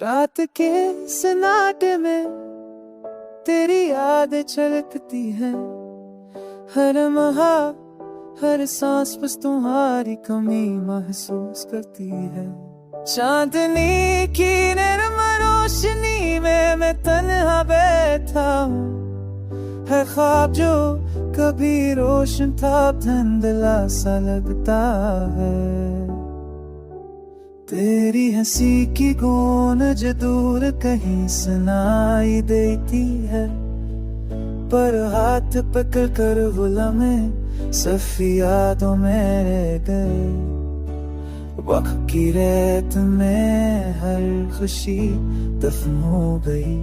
रात के सन्नाटे में तेरी याद छलकती है। हर लम्हा हर सांस बस तुम्हारी कमी महसूस करती है। चांदनी की नरम रोशनी में मैं तन्हा बैठा हूँ। है ख्वाब जो कभी रोशन था धुंधला सा लगता है। तेरी हंसी की गूंज दूर कहीं सुनाई देती है, पर हाथ पकड़ कर वो लम्हे सफी यादों में रह गए। वक्त की रेत में हर खुशी दफन हो गई,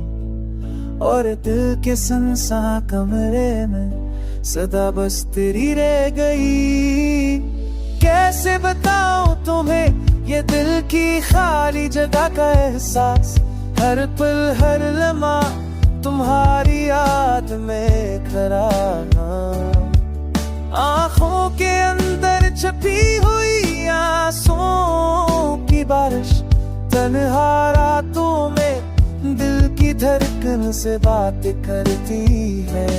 और दिल के सुनसान कमरे में सदा बस तेरी रह गई। कैसे बताऊं तुम्हें ये दिल की खाली जगह का एहसास, हर पल हर लम्हा तुम्हारी याद में खरा नाम। आँखों के अंदर छपी हुई आंसुओं की बारिश, तन्हा रातों में दिल की धड़कन से बात करती है।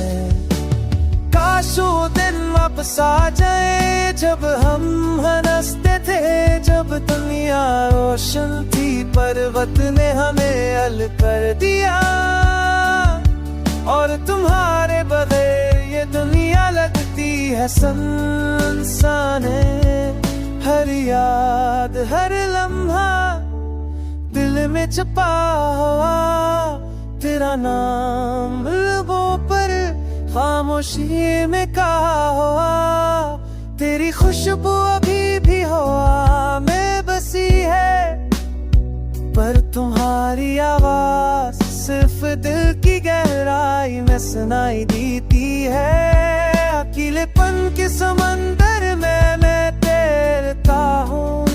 काश वो दिन वापस आ जाए जब हम हंसते थे, जब दुनिया रोशन थी पर्वत ने हमें हल कर दिया। और तुम्हारे बगैर ये दुनिया लगती है सुनसान। हर याद हर लम्हा दिल में छपा हुआ, तेरा नाम लबों पर खामोशी में कहा हुआ। तेरी खुशबू अभी भी हवा में बसी है, पर तुम्हारी आवाज सिर्फ दिल की गहराई में सुनाई देती है। अकेलेपन के समंदर में मैं तैरता हूँ,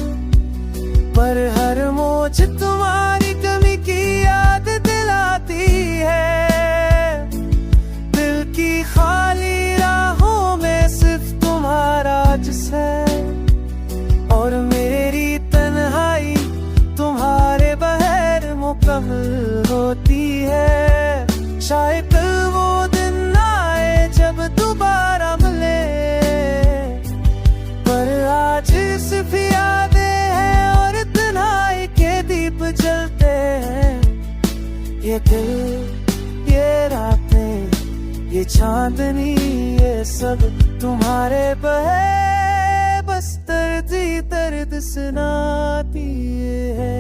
पर हर मौज तुम्हारी कमी की याद दिलाती है। दिल की खाली राहों में सिर्फ तुम्हारा जिस है, और मेरी तन्हाई तुम्हारे बगैर मुकम्मल होती है। शायद कल वो दिन आए जब दोबारा मिले, पर आज सिर्फ यादें हैं और तन्हाई के दीप जलते हैं। ये दिल ये रातें ये चांदनी ये सब तुम्हारे बहे बस दर्द ही दर्द सुनाती है।